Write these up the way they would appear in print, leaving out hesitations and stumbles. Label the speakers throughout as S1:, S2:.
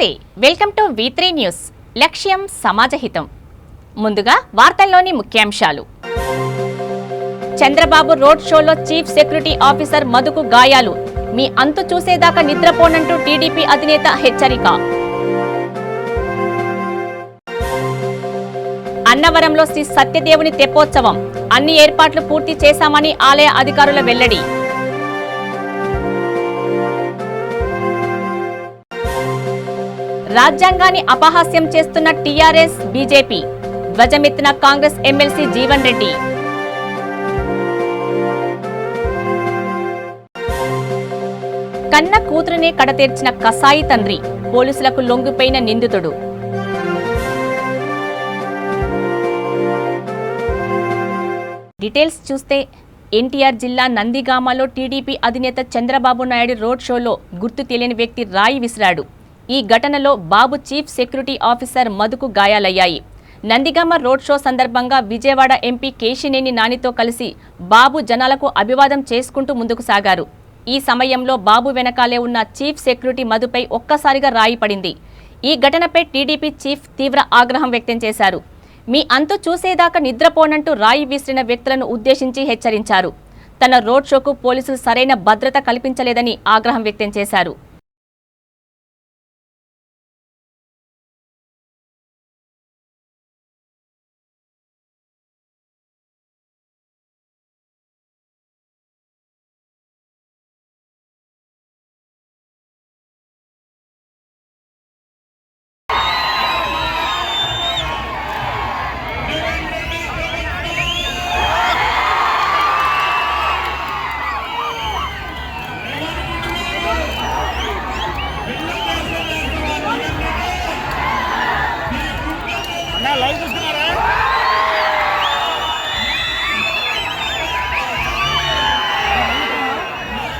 S1: నమస్తే, welcome to V3 news. లక్ష్యం సమాజహితం. ముందుగా వార్తల్లోని ముఖ్యాంశాలు. చంద్రబాబు రోడ్ షోలో చీఫ్ సెక్యూరిటీ ఆఫీసర్ మధుకు గాయాలు. మీ అంతు చూసేదాకా నిద్రపోనంటూ టీడీపీ అధినేత హెచ్చరిక. అన్నవరంలో శ్రీ సత్యదేవుని తెప్పోత్సవం. అన్ని ఏర్పాట్లు పూర్తి చేశామని ఆలయ అధికారుల వెల్లడి. రాజ్యాంగాన్ని అపహాస్యం చేస్తున్న టీఆర్ఎస్, బీజేపీ. ధ్వజమెత్తిన కాంగ్రెస్ ఎమ్మెల్సీ జీవన్ రెడ్డి. కన్న కూతురునే కడతీర్చిన కసాయి తండ్రి. పోలీసులకు లొంగిపోయిన నిందితుడు. డీటెయిల్స్ చూస్తే ఎన్టీఆర్ జిల్లా నందిగామలో టీడీపీ అధినేత చంద్రబాబు నాయుడు రోడ్ షోలో గుర్తు తెలియని వ్యక్తి రాయి విసిరాడు. ఈ ఘటనలో బాబు చీఫ్ సెక్యూరిటీ ఆఫీసర్ మధుకు గాయాలయ్యాయి. నందిగామ రోడ్ షో సందర్భంగా విజయవాడ ఎంపీ కేశినేని నానితో కలిసి బాబు జనాలకు అభివాదం చేసుకుంటూ ముందుకు సాగారు. ఈ సమయంలో బాబు వెనకాలే ఉన్న చీఫ్ సెక్యూరిటీ మధుపై ఒక్కసారిగా రాయి పడింది. ఈ ఘటనపై టీడీపీ చీఫ్ తీవ్ర ఆగ్రహం వ్యక్తం చేశారు. మీ అంతు చూసేదాకా నిద్రపోనంటూ రాయి విసిరిన వ్యక్తులను ఉద్దేశించి హెచ్చరించారు. తన రోడ్ షోకు పోలీసులు సరైన భద్రత కల్పించలేదని ఆగ్రహం వ్యక్తం చేశారు.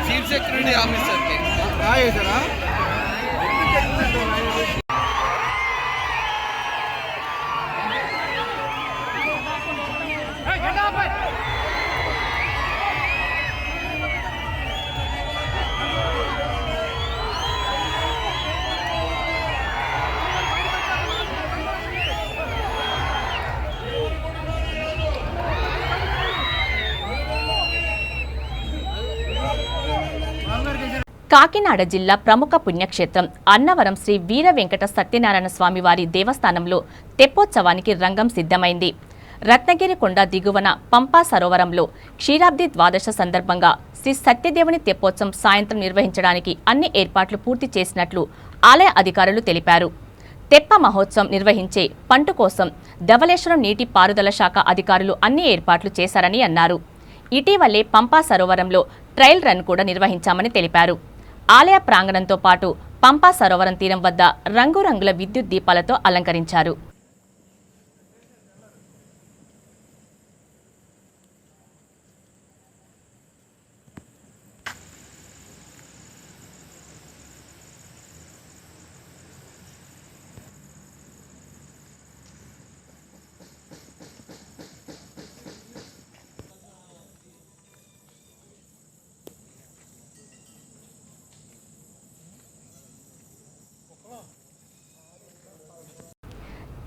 S2: चीफ सेक्रेटरी ऑफिसर के
S1: కాకినాడ జిల్లా ప్రముఖ పుణ్యక్షేత్రం అన్నవరం శ్రీ వీర వెంకట సత్యనారాయణ స్వామివారి దేవస్థానంలో తెప్పోత్సవానికి రంగం సిద్ధమైంది. రత్నగిరి కొండ దిగువన పంపా సరోవరంలో క్షీరాబ్ది ద్వాదశ సందర్భంగా శ్రీ సత్యదేవుని తెప్పోత్సవం సాయంత్రం నిర్వహించడానికి అన్ని ఏర్పాట్లు పూర్తి చేసినట్లు ఆలయ అధికారులు తెలిపారు. తెప్ప మహోత్సవం నిర్వహించే పంటు కోసం ధవళేశ్వరం నీటి పారుదల శాఖ అధికారులు అన్ని ఏర్పాట్లు చేశారని అన్నారు. ఇటీవలే పంపా సరోవరంలో ట్రయల్ రన్ కూడా నిర్వహించామని తెలిపారు. ఆలయ ప్రాంగణంతో పాటు పంపా సరోవరం తీరం వద్ద రంగురంగుల విద్యుత్ దీపాలతో అలంకరించారు.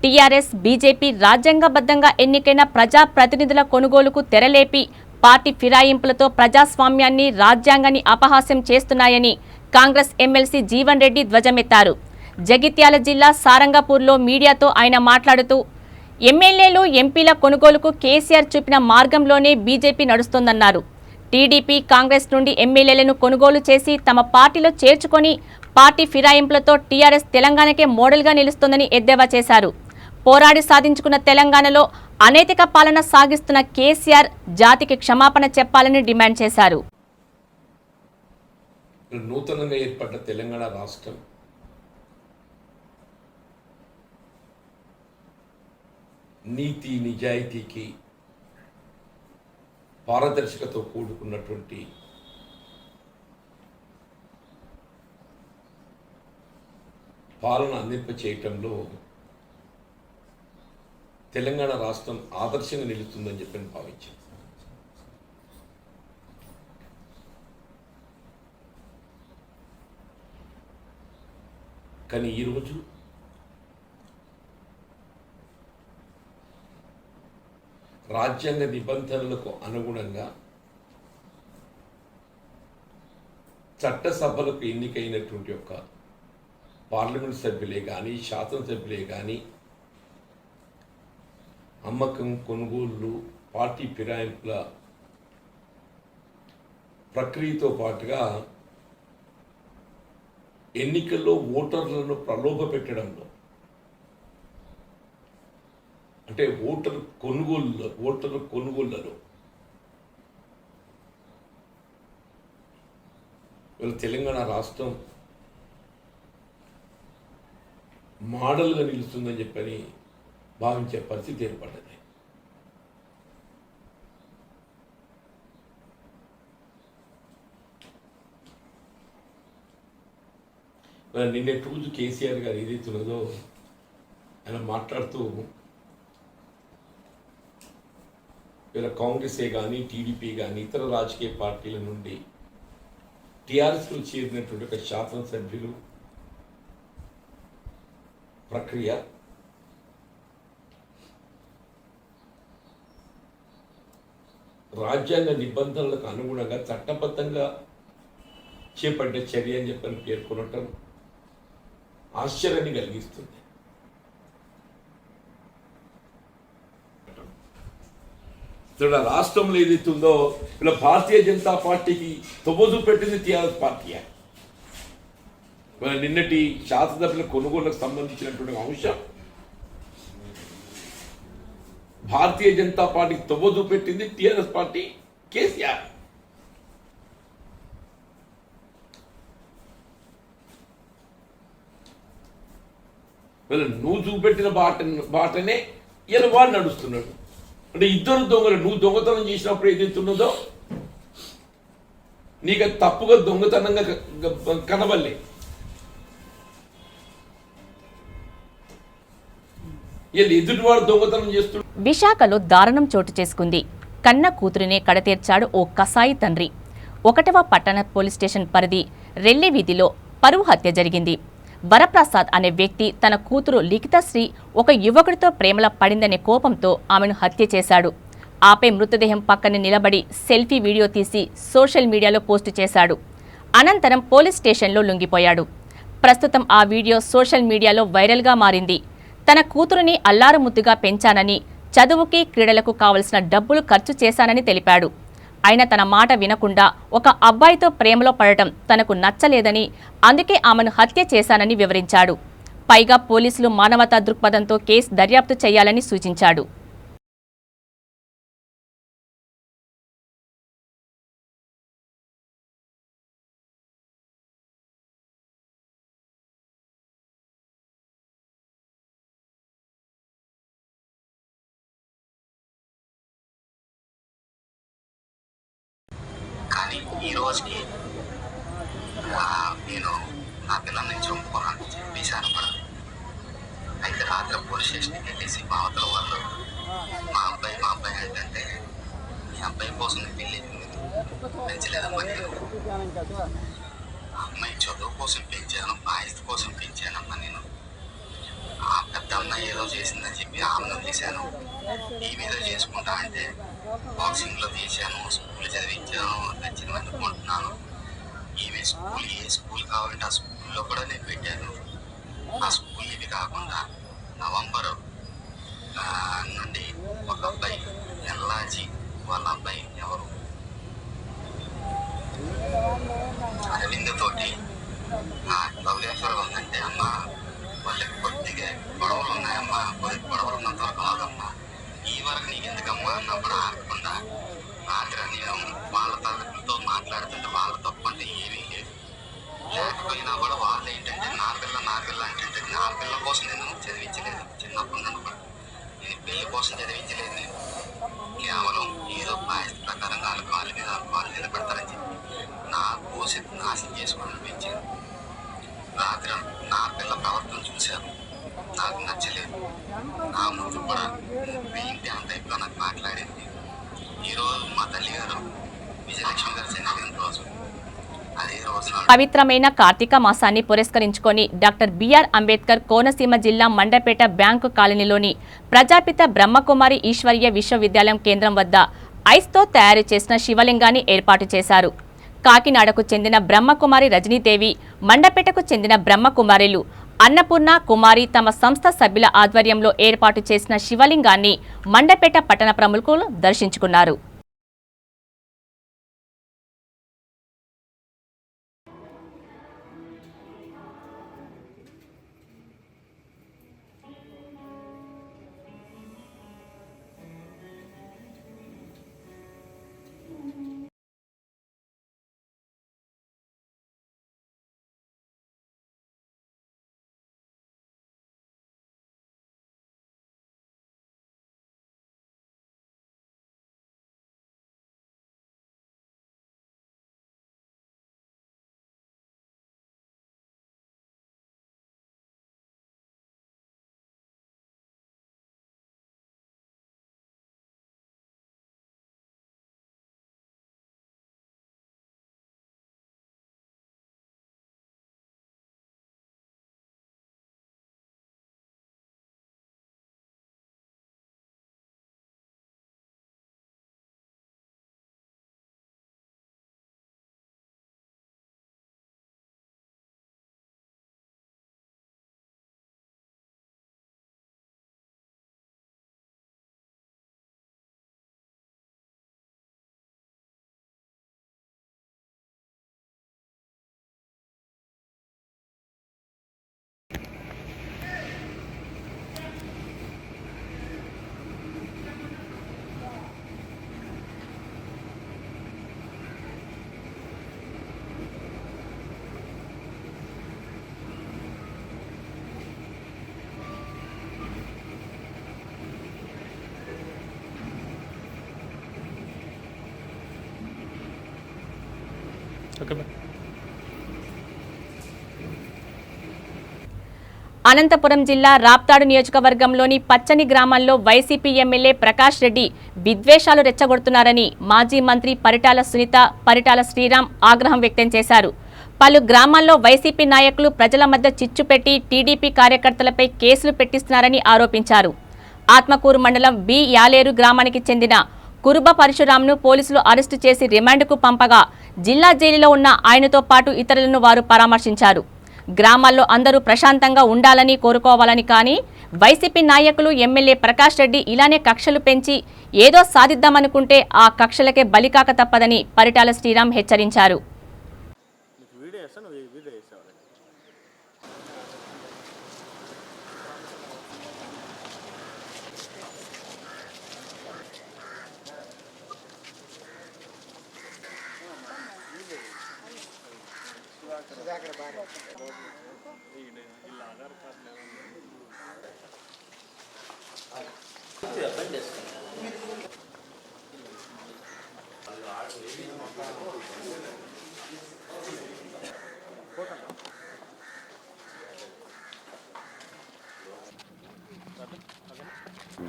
S1: టీఆర్ఎస్, బీజేపీ రాజ్యాంగబద్ధంగా ఎన్నికైన ప్రజాప్రతినిధుల కొనుగోలుకు తెరలేపి పార్టీ ఫిరాయింపులతో ప్రజాస్వామ్యాన్ని, రాజ్యాంగాన్ని అపహాస్యం చేస్తున్నాయని కాంగ్రెస్ ఎమ్మెల్సీ జీవన్ రెడ్డి ధ్వజమెత్తారు. జగిత్యాల జిల్లా సారంగపూర్లో మీడియాతో ఆయన మాట్లాడుతూ ఎమ్మెల్యేలు, ఎంపీల కొనుగోలుకు కేసీఆర్ చూపిన మార్గంలోనే బీజేపీ నడుస్తోందన్నారు. టీడీపీ, కాంగ్రెస్ నుండి ఎమ్మెల్యేలను కొనుగోలు చేసి తమ పార్టీలో చేర్చుకొని పార్టీ ఫిరాయింపులతో టీఆర్ఎస్ తెలంగాణకే మోడల్గా నిలుస్తోందని ఎద్దేవా చేశారు. పోరాడి సాధించుకున్న తెలంగాణలో అనైతిక పాలన సాగిస్తున్న కేసీఆర్ జాతికి క్షమాపణ చెప్పాలని డిమాండ్ చేశారు.
S3: నూతనంగా ఏర్పడ్డ తెలంగాణ రాష్ట్రం నీతి, నిజాయితీకి, పారదర్శకతో కూడుకున్నటువంటి పాలన అందింప చేయటంలో తెలంగాణ రాష్ట్రం ఆదర్శంగా నిలుస్తుందని చెప్పి భావించాను. కానీ ఈరోజు రాజ్యాంగ నిబంధనలకు అనుగుణంగా చట్టసభలకు ఎన్నికైనటువంటి యొక్క పార్లమెంట్ సభ్యులే కానీ శాసనసభ్యులే కానీ అమ్మకం కొనుగోళ్లు పార్టీ ఫిరాయింపుల ప్రక్రియతో పాటుగా ఎన్నికల్లో ఓటర్లను ప్రలోభ పెట్టడంలో అంటే ఓటరు కొనుగోళ్లలో వీళ్ళ తెలంగాణ రాష్ట్రం మోడల్గా నిలుస్తుందని చెప్పని భావించే పరిస్థితి ఏర్పడ్డది. నిన్నటి రోజు కేసీఆర్ గారు ఏదైతున్నదో ఆయన మాట్లాడుతూ వీళ్ళ కాంగ్రెసే కానీ టీడీపీ కానీ ఇతర రాజకీయ పార్టీల నుండి టీఆర్ఎస్లో చేరినటువంటి ఒక శాసనసభ్యులు ప్రక్రియ రాజ్యాంగ నిబంధనలకు అనుగుణంగా చట్టబద్ధంగా చేపట్టే చర్య అని చెప్పని పేర్కొనటం ఆశ్చర్యాన్ని కలిగిస్తుంది. ఇక్కడ రాష్ట్రంలో ఏదైతుందో ఇలా భారతీయ జనతా పార్టీకి తొమ్మిది పెట్టింది టీఆర్ఎస్ పార్టీయే. నిన్నటి శాసనసభ్యుల కొనుగోలుకు సంబంధించినటువంటి అంశం భారతీయ జనతా పార్టీకి తొమ్మిది పెట్టింది టీఆర్ఎస్ పార్టీ కేసీఆర్. వీళ్ళు నువ్వు చూపెట్టిన బాటనే ఇలా వాడు నడుస్తున్నాడు. అంటే ఇద్దరు దొంగలు, నువ్వు దొంగతనం చేసినప్పుడు ఏదైతున్నదో నీకు తప్పుగా దొంగతనంగా కనబడలే. వీళ్ళు ఎదుటివాడు దొంగతనం చేస్తున్నాడు.
S1: విశాఖలో దారుణం చోటు చేసుకుంది. కన్న కూతురినే కడతీర్చాడు ఓ కసాయి తండ్రి. 1వ పట్టణ పోలీస్ స్టేషన్ పరిధి రెల్లి వీధిలో పరువు హత్య జరిగింది. వరప్రసాద్ అనే వ్యక్తి తన కూతురు లిఖితశ్రీ ఒక యువకుడితో ప్రేమలో పడిందనే కోపంతో ఆమెను హత్య చేశాడు. ఆపై మృతదేహం పక్కనే నిలబడి సెల్ఫీ వీడియో తీసి సోషల్ మీడియాలో పోస్టు చేశాడు. అనంతరం పోలీస్ స్టేషన్లో లొంగిపోయాడు. ప్రస్తుతం ఆ వీడియో సోషల్ మీడియాలో వైరల్గా మారింది. తన కూతురుని అల్లారుముద్దుగా పెంచానని, చదువుకి క్రీడలకు కావలసిన డబ్బులు ఖర్చు చేశానని తెలిపాడు. అయినా తన మాట వినకుండా ఒక అబ్బాయితో ప్రేమలో పడటం తనకు నచ్చలేదని, అందుకే ఆమెను హత్య చేశానని వివరించాడు. పైగా పోలీసులు మానవతా దృక్పథంతో కేసు దర్యాప్తు చేయాలని సూచించాడు.
S4: కానీ ఈ రోజుకి నేను నా పిల్లల్ని చంపుకోనని చెప్పేసి అనపడదు. అయితే రాత్రి పోలీస్ స్టేషన్కి వెళ్ళేసి మా అవతల వాళ్ళు మా అబ్బాయి ఏంటంటే మీ అబ్బాయి కోసం పెళ్ళి పెంచలేదమ్మా, నేను అమ్మాయి చదువు కోసం పెంచాను, బాధ్యత కోసం పెంచానమ్మా. నేను ఆ పెద్ద అమ్మాయి ఏదో చేసిందని చెప్పి ఆమెను తీశాను, ఈ మీద చేసుకుంటా అంటే బాక్సింగ్లో తీశాను, స్కూల్ చదివించాను, నచ్చినవన్నీ కొంటున్నాను. ఈమె ఏ స్కూల్ కావాలంటే ఆ స్కూల్లో కూడా నేను పెట్టాను. ఆ స్కూల్ ఇవి కాకుండా నవంబర్ నుండి ఒక అబ్బాయి ఎల్లాజీ వాళ్ళ అబ్బాయి ఎవరు అరవింద్ తోటి లవ్లేశ్వరం ఉందంటే అమ్మ వాళ్ళకి కొద్దిగా గొడవలు ఉన్నాయమ్మా, కొద్ది గొడవలు ఉన్నంత వరకు ఆగమ్మా, ఈ వరకు నీకు ఎందుకమ్మా అన్నప్పుడు ఆగకుండా రాత్రి నేను వాళ్ళ తల్లితో మాట్లాడుతుంటే వాళ్ళ తప్పు అంటే ఏమీ లేదు. లేకపోయినా కూడా వాళ్ళు ఏంటంటే నా పిల్ల అంటే నా పిల్ల కోసం నేను చదివించలేదు. చిన్నప్పటి నుండి కూడా నేను పిల్ల కోసం చదివించలేదు. నేను కేవలం ఏదో బాధ్యత ప్రకారం వాళ్ళ మీద వాళ్ళు నిలబెడతారని చెప్పి నా భవిష్యత్తు నాశనం చేసుకోవడం పెంచాను. రాత్రి నా పిల్ల ప్రవర్తన చూశాను, నాకు నచ్చలేదు. నా ముందు కూడా ఏంటి ఆ టైప్లో నాకు మాట్లాడింది. ఈరోజు మా తల్లి గారు విజయలక్ష్మి గారు చనిపోయిన రోజు అదే రోజు నాడు
S1: పవిత్రమైన కార్తీక మాసాన్ని పురస్కరించుకొని డాక్టర్ బిఆర్ అంబేద్కర్ కోనసీమ జిల్లా మండపేట బ్యాంకు కాలనీలోని ప్రజాపిత బ్రహ్మకుమారి ఈశ్వరీయ విశ్వవిద్యాలయం కేంద్రం వద్ద ఐస్తో తయారు చేసిన శివలింగాన్ని ఏర్పాటు చేశారు. కాకినాడకు చెందిన బ్రహ్మకుమారి రజనీదేవి, మండపేటకు చెందిన బ్రహ్మకుమారిలు అన్నపూర్ణ కుమారి తమ సంస్థ సభ్యుల ఆధ్వర్యంలో ఏర్పాటు చేసిన శివలింగాన్ని మండపేట పట్టణ ప్రముఖులు దర్శించుకున్నారు. అనంతపురం జిల్లా రాప్తాడు నియోజకవర్గంలోని పచ్చని గ్రామంలో వైసీపీ ఎమ్మెల్యే ప్రకాష్ రెడ్డి విద్వేషాలు రెచ్చగొడుతున్నారని మాజీ మంత్రి పరిటాల సునీత, పరిటాల శ్రీరామ్ ఆగ్రహం వ్యక్తం చేశారు. పలు గ్రామాల్లో వైసీపీ నాయకులు ప్రజల మధ్య చిచ్చు పెట్టి టీడీపీ కార్యకర్తలపై కేసులు పెట్టిస్తున్నారని ఆరోపించారు. ఆత్మకూరు మండలం బి యాలేరు గ్రామానికి చెందిన కురుబ పరశురాంను పోలీసులు అరెస్టు చేసి రిమాండ్కు పంపగా జిల్లా జైలులో ఉన్న ఆయనతో పాటు ఇతరులను వారు పరామర్శించారు. గ్రామాల్లో అందరూ ప్రశాంతంగా ఉండాలని కోరుకోవాలని, కానీ వైసీపీ నాయకులు ఎమ్మెల్యే ప్రకాష్ రెడ్డి ఇలానే కక్షలు పెంచి ఏదో సాధిద్దామనుకుంటే ఆ కక్షలకే బలికాక తప్పదని పరిటాల శ్రీరామ్ హెచ్చరించారు.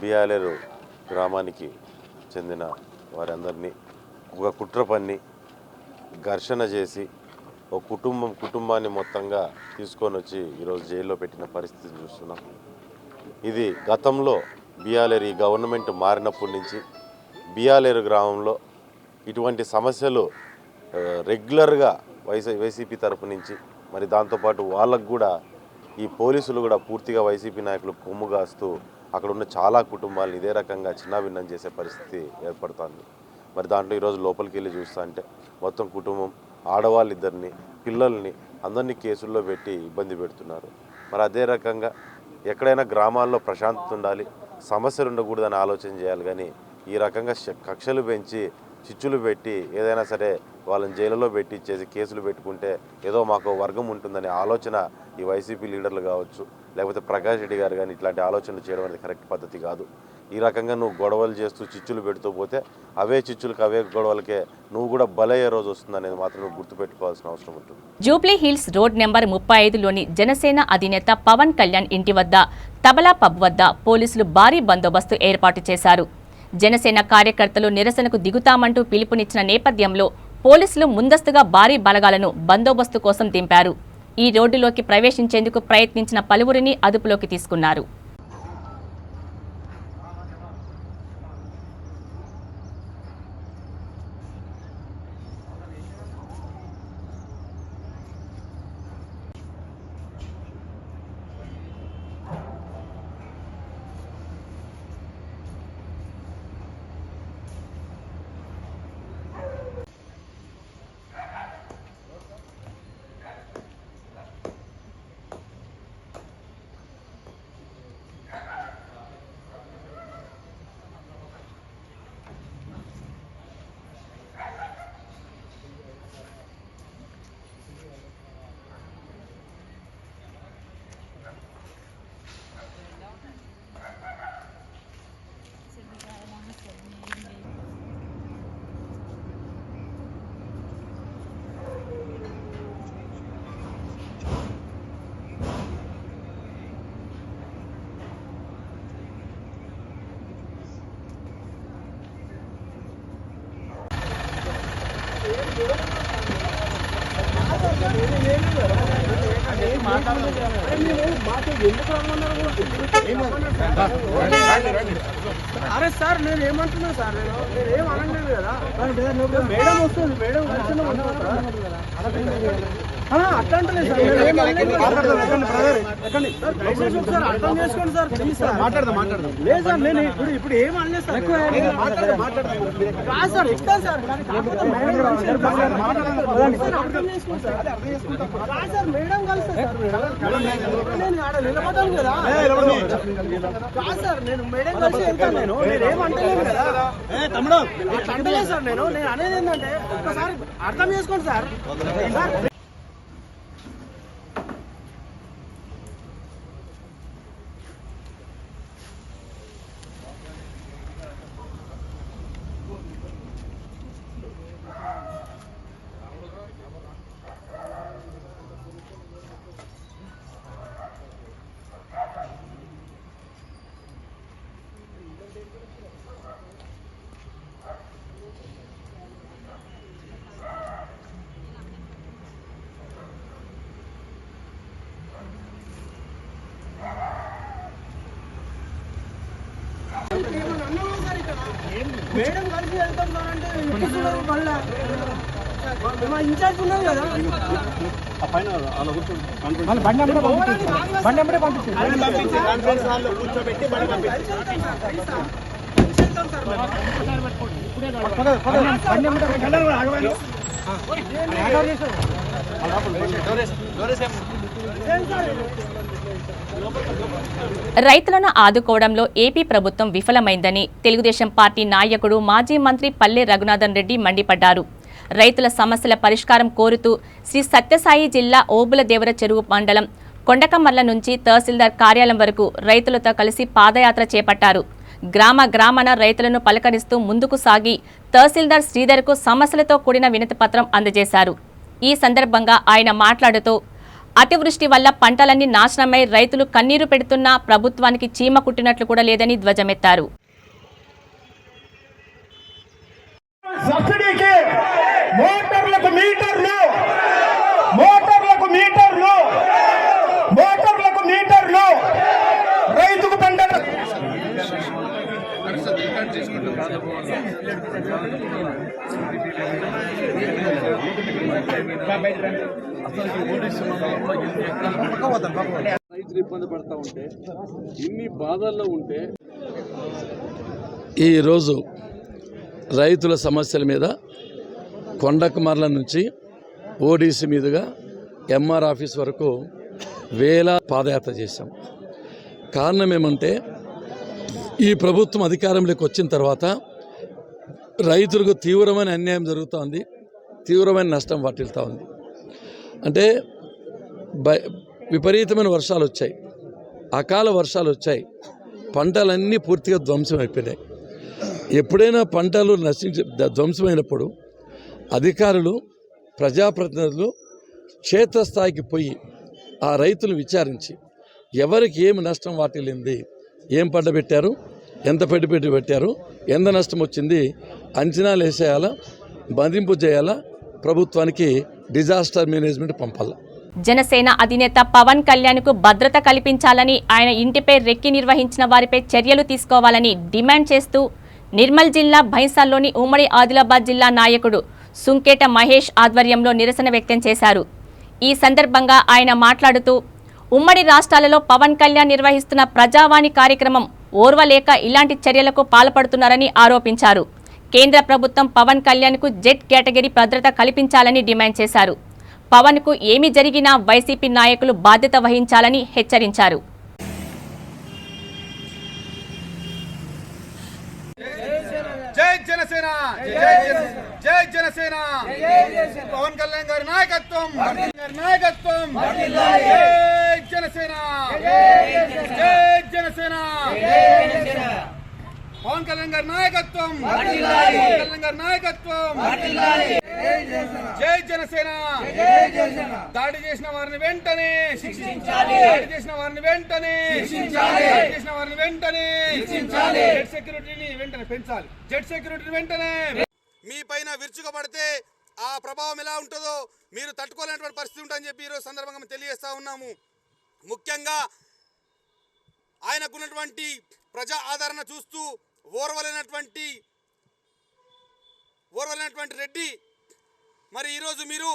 S5: బియాలేరు గ్రామానికి చెందిన వారందరినీ ఒక కుట్ర పన్ని ఘర్షణ చేసి ఒక కుటుంబాన్ని మొత్తంగా తీసుకొని వచ్చి ఈరోజు జైల్లో పెట్టిన పరిస్థితి చూస్తున్నాం. ఇది గతంలో బియాలేరు ఈ గవర్నమెంట్ మారినప్పటి నుంచి బియాలేరు గ్రామంలో ఇటువంటి సమస్యలు రెగ్యులర్గా వైసీపీ తరపు నుంచి, మరి దాంతోపాటు వాళ్ళకు కూడా ఈ పోలీసులు కూడా పూర్తిగా వైసీపీ నాయకులు కొమ్ము కాస్తూ అక్కడ ఉన్న చాలా కుటుంబాలను ఇదే రకంగా చిన్నాభిన్నం చేసే పరిస్థితి ఏర్పడుతుంది. మరి దాంట్లో ఈరోజు లోపలికి వెళ్ళి చూస్తా అంటే మొత్తం కుటుంబం, ఆడవాళ్ళిద్దరిని, పిల్లల్ని అందరినీ కేసుల్లో పెట్టి ఇబ్బంది పెడుతున్నారు. మరి అదే రకంగా ఎక్కడైనా గ్రామాల్లో ప్రశాంతత ఉండాలి, సమస్యలు ఉండకూడదని ఆలోచన చేయాలి. కానీ ఈ రకంగా కక్షలు పెంచి చిచ్చులు పెట్టి ఏదైనా సరే వాళ్ళని జైలులో పెట్టి ఇచ్చేసి కేసులు పెట్టుకుంటే ఏదో మాకు వర్గం ఉంటుందనే ఆలోచన ఈ వైసీపీ లీడర్లు కావచ్చు, లేకపోతే ప్రకాష్ రెడ్డి గారు కానీ ఇట్లాంటి ఆలోచనలు చేయడం అనేది కరెక్ట్ పద్ధతి కాదు. ఈ రకంగా నువ్వు గొడవలు చేస్తూ చిచ్చులు పెడుతూ పోతే అవే చిచ్చులకు అవే గొడవలకే నువ్వు కూడా బలయ్యే రోజు వస్తుందనేది మాత్రం నువ్వు గుర్తుపెట్టుకోవాల్సిన అవసరం ఉంటుంది.
S1: జూబ్లీ హిల్స్ రోడ్ నెంబర్ 35లోని జనసేన అధినేత పవన్ కళ్యాణ్ ఇంటి వద్ద తబలా పబ్ వద్ద పోలీసులు భారీ బందోబస్తు ఏర్పాటు చేశారు. జనసేన కార్యకర్తలు నిరసనకు దిగుతామంటూ పిలుపునిచ్చిన నేపథ్యంలో పోలీసులు ముందస్తుగా భారీ బలగాలను బందోబస్తు కోసం దింపారు. ఈ రోడ్డులోకి ప్రవేశించేందుకు ప్రయత్నించిన పలువురిని అదుపులోకి తీసుకున్నారు.
S6: అరే సార్ నేను ఏమంటున్నా సార్ నేను ఏం అనలేదు కదా మేడం వస్తుంది మేడం అట్లా అంటలేదు సార్ అర్థం చేసుకోండి సార్ ప్లీజ్ సార్ మాట్లాడదాం లేదు సార్ నేను ఇప్పుడు ఏం అనలేదు సార్ కాదు సార్ ఎక్కా సార్ అర్థం చేసుకోండి సార్ కాదు సార్ మేడం కలుస్తా సార్ నేను ఆడ నిలబడ్డాను కదా కాదు సార్ నేను మేడం కలిసి వెళ్తాను నేను ఏమంటలేదు కదా తమ్ముడు అంటలేదు సార్ నేను అనేది ఏంటంటే ఒక్కసారి అర్థం చేసుకోండి సార్ మేడం కలిసి వెళ్తాం సార్ అంటే మా ఇన్ఛార్జ్ ఉన్నాం కదా
S1: రైతులను ఆదుకోవడంలో ఏపీ ప్రభుత్వం విఫలమైందని తెలుగుదేశం పార్టీ నాయకుడు మాజీ మంత్రి పల్లె రఘునాథన్ రెడ్డి మండిపడ్డారు. రైతుల సమస్యల పరిష్కారం కోరుతూ శ్రీ సత్యసాయి జిల్లా ఓబులదేవర చెరువు మండలం కొండకమర్ల నుంచి తహసీల్దార్ కార్యాలయం వరకు రైతులతో కలిసి పాదయాత్ర చేపట్టారు. గ్రామాన రైతులను పలకరిస్తూ ముందుకు సాగి తహసీల్దార్ శ్రీధర్కు సమస్యలతో కూడిన వినతిపత్రం అందజేశారు. ఈ సందర్భంగా ఆయన మాట్లాడుతూ అతివృష్టి వల్ల పంటలన్నీ నాశనమై రైతులు కన్నీరు పెడుతున్నా ప్రభుత్వానికి చీమ కుట్టినట్లు కూడా లేదని ధ్వజమెత్తారు.
S7: రైతులు ఇబ్బంది పడతా ఉంటే ఇన్ని బాధల్లో ఉంటే ఈరోజు రైతుల సమస్యల మీద కొండకమర్ల నుంచి ఓడిసి మీదుగా ఎంఆర్ ఆఫీస్ వరకు వేల పాదయాత్ర చేశాం. కారణం ఏమంటే ఈ ప్రభుత్వం అధికారంలోకి వచ్చిన తర్వాత రైతులకు తీవ్రమైన అన్యాయం జరుగుతోంది, తీవ్రమైన నష్టం వాటిల్తూ ఉంది. అంటే విపరీతమైన వర్షాలు వచ్చాయి, అకాల వర్షాలు వచ్చాయి, పంటలన్నీ పూర్తిగా ధ్వంసం అయిపోయినాయి. ఎప్పుడైనా పంటలు ధ్వంసమైనప్పుడు అధికారులు ప్రజాప్రతినిధులు క్షేత్రస్థాయికి పోయి ఆ రైతులు విచారించి ఎవరికి ఏమి నష్టం వాటిల్లింది, ఏం పంట పెట్టారు, ఎంత పెట్టుబడి పెట్టారు, ఎంత నష్టం వచ్చింది అంచనాలు వేసేయాలా, మదింపు చేయాలా, ప్రభుత్వానికి డిజాస్టర్ మేనేజ్మెంట్ పంపాలి.
S1: జనసేన అధినేత పవన్ కళ్యాణ్కు భద్రత కల్పించాలని, ఆయన ఇంటిపై రెక్కి నిర్వహించిన వారిపై చర్యలు తీసుకోవాలని డిమాండ్ చేస్తూ నిర్మల్ జిల్లా భైంసాల్లోని ఉమ్మడి ఆదిలాబాద్ జిల్లా నాయకుడు సుంకేట మహేష్ ఆధ్వర్యంలో నిరసన వ్యక్తం చేశారు. ఈ సందర్భంగా ఆయన మాట్లాడుతూ ఉమ్మడి రాష్ట్రాలలో పవన్ కళ్యాణ్ నిర్వహిస్తున్న ప్రజావాణి కార్యక్రమం ఓర్వలేక ఇలాంటి చర్యలకు పాల్పడుతున్నారని ఆరోపించారు. కేంద్ర ప్రభుత్వం పవన్ కళ్యాణ్కు జెడ్ కేటగిరీ భద్రత కల్పించాలని డిమాండ్ చేశారు. పవన్కు ఏమి జరిగినా వైసీపీ నాయకులు బాధ్యత వహించాలని హెచ్చరించారు.
S8: జై జనసేన, జై జనసేన, పవన్ కళ్యాణ్ గారి నాయకత్వం, జై జనసేన, జై జనసేన, పవన్ కళ్యాణ్ గారి నాయకత్వం, జై జనసేన. దాడి చేసిన వారిని వెంటనే శిక్షించాలి, దాడి చేసిన వారిని వెంటనే శిక్షించాలి, దాడి చేసిన వారిని వెంటనే శిక్షించాలి. జెడ్ సెక్యూరిటీని వెంటనే పెంచాలి, జెడ్ సెక్యూరిటీని వెంటనే. మీ పైన విరుచుకపడితే ఆ ప్రభావం ఎలా ఉంటుందో మీరు తట్టుకోలేనటువంటి పరిస్థితి ఉంటుందని చెప్పి ఈరోజు సందర్భంగా మేము తెలియజేస్తా ఉన్నాము. ముఖ్యంగా ఆయనకున్నటువంటి ప్రజా ఆదరణ చూస్తూ ఓర్వలేనటువంటి రెడ్డి మరి ఈరోజు మీరు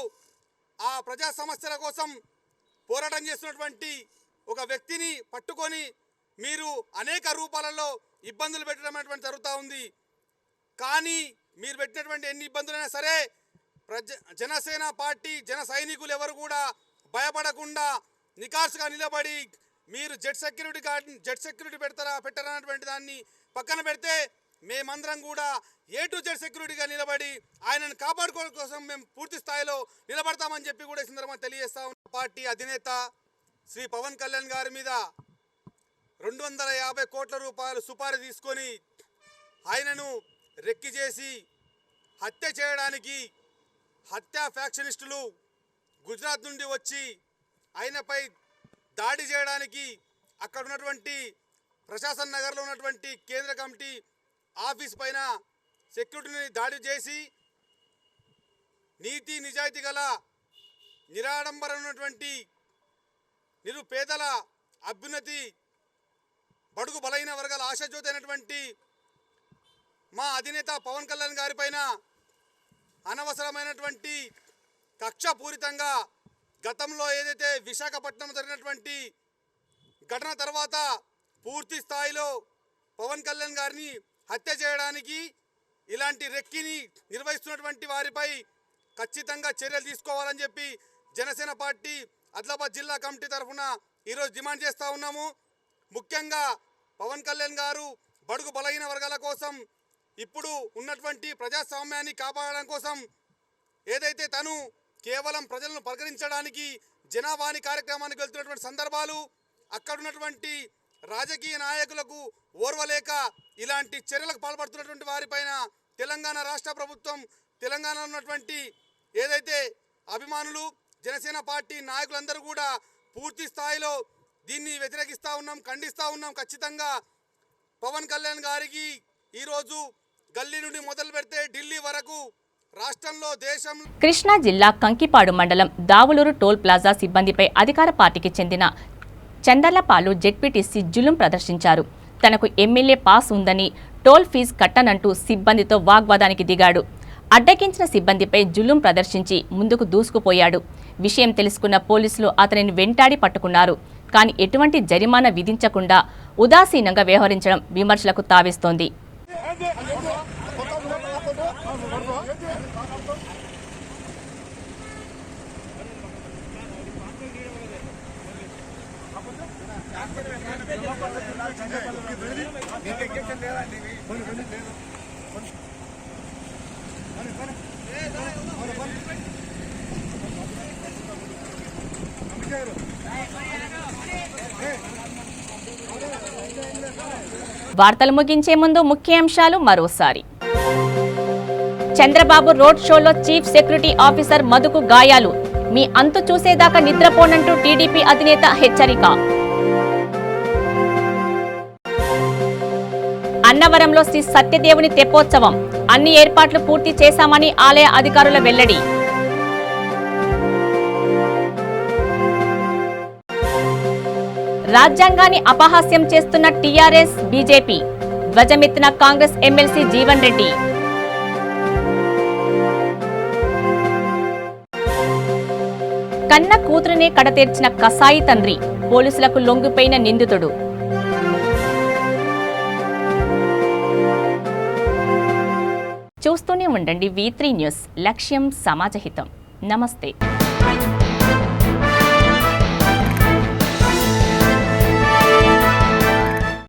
S8: ఆ ప్రజా సమస్యల కోసం పోరాటం చేస్తున్నటువంటి ఒక వ్యక్తిని పట్టుకొని మీరు అనేక రూపాలలో ఇబ్బందులు పెట్టడం అనేటువంటి జరుగుతూ ఉంది. కానీ మీరు పెట్టినటువంటి ఎన్ని ఇబ్బందులైనా సరే జనసేన పార్టీ జన సైనికులు ఎవరు కూడా భయపడకుండా నికార్సుగా నిలబడి మీరు జెడ్ సెక్యూరిటీ పెట్టారన్నటువంటి దాన్ని పక్కన పెడితే మేమందరం కూడా ఏ టు జెడ్ సెక్యూరిటీగా నిలబడి ఆయనను కాపాడుకోవడం కోసం మేము పూర్తి స్థాయిలో నిలబడతామని చెప్పి కూడా ఈ సందర్భంగా తెలియజేస్తా ఉన్న పార్టీ అధినేత శ్రీ పవన్ కళ్యాణ్ గారి మీద 250 కోట్ల రూపాయలు సుపారీ తీసుకొని ఆయనను రెక్కి చేసి హత్య చేయడానికి హత్యా ఫ్యాక్షనిస్టులు గుజరాత్ నుండి వచ్చి ఆయనపై దాడి చేయడానికి అక్కడ ఉన్నటువంటి ప్రశాసన్ నగర్లో ఉన్నటువంటి కేంద్ర కమిటీ ఆఫీస్ పైన సెక్యూరిటీని దాడి చేసి నీతి నిజాయితీ గల నిరాడంబర ఉన్నటువంటి నిరుపేదల అభ్యున్నతి బడుగు బలైన వర్గాల ఆశాజ్యోతి అయినటువంటి మా అధినేత పవన్ కళ్యాణ్ గారి పైన అనవసరమైనటువంటి కక్షపూరితంగా గతంలో ఏదైతే విశాఖపట్నం జరిగినటువంటి ఘటన తర్వాత పూర్తి స్థాయిలో పవన్ కళ్యాణ్ గారిని హత్య చేయడానికి ఇలాంటి రెక్కిని నిర్వహిస్తున్నటువంటి వారిపై ఖచ్చితంగా చర్యలు తీసుకోవాలని చెప్పి జనసేన పార్టీ ఆదిలాబాద్ జిల్లా కమిటీ తరఫున ఈరోజు డిమాండ్ చేస్తూ ఉన్నాము. ముఖ్యంగా పవన్ కళ్యాణ్ గారు బడుగు బలహీన వర్గాల కోసం ఇప్పుడు ఉన్నటువంటి ప్రజాస్వామ్యాన్ని కాపాడడం కోసం ఏదైతే తను కేవలం ప్రజలను పలకరించడానికి జనావాణి కార్యక్రమానికి వెళ్తున్నటువంటి సందర్భాలు అక్కడ ఉన్నటువంటి రాజకీయ నాయకులకు ఓర్వలేక ఇలాంటి చర్యలకు పాల్పడుతున్నటువంటి వారిపైన తెలంగాణ రాష్ట్ర ప్రభుత్వం, తెలంగాణలో ఉన్నటువంటి ఏదైతే అభిమానులు జనసేన పార్టీ నాయకులందరూ కూడా పూర్తి స్థాయిలో దీన్ని వ్యతిరేకిస్తూ ఉన్నాం, ఖండిస్తూ ఉన్నాం. ఖచ్చితంగా పవన్ కళ్యాణ్ గారికి ఈరోజు గల్లీ నుండి మొదలు పెడితే ఢిల్లీ వరకు రాష్ట్రంలో దేశం.
S1: కృష్ణా జిల్లా కంకిపాడు మండలం దావులూరు టోల్ ప్లాజా సిబ్బందిపై అధికార పార్టీకి చెందిన చందర్లపాలు జెడ్పీటీసీ జులుం ప్రదర్శించారు. తనకు ఎమ్మెల్యే పాస్ ఉందని టోల్ ఫీజు కట్టనంటూ సిబ్బందితో వాగ్వాదానికి దిగాడు. అడ్డగించిన సిబ్బందిపై జులుం ప్రదర్శించి ముందుకు దూసుకుపోయాడు. విషయం తెలుసుకున్న పోలీసులు అతనిని వెంటాడి పట్టుకున్నారు. కానీ ఎటువంటి జరిమానా విధించకుండా ఉదాసీనంగా వ్యవహరించడం విమర్శలకు తావిస్తోంది. వార్తలు ముగించే ముందు ముఖ్యాంశాలు మరోసారి. చంద్రబాబు రోడ్ షోలో చీఫ్ సెక్యూరిటీ ఆఫీసర్ మధుకు గాయాలు. మీ అంతు చూసేదాకా నిద్రపోనంటూ టీడీపీ అధినేత హెచ్చరిక. అన్నవరంలో శ్రీ సత్యదేవుని తెప్పోత్సవం. అన్ని ఏర్పాట్లు పూర్తి చేశామని ఆలయ అధికారుల వెల్లడి. రాజ్యాంగాన్ని అపహాస్యం చేస్తున్న టీఆర్ఎస్ బీజేపీ ధ్వజమెత్తిన కాంగ్రెస్ ఎమ్మెల్సీ జీవన్ రెడ్డి. కన్న కూతురునే కడతీర్చిన కసాయి తండ్రి, పోలీసులకు లొంగిపోయిన నిందితుడు. చూస్తూనే ఉండండి V3 న్యూస్. లక్ష్యం సమాజహితం. నమస్తే.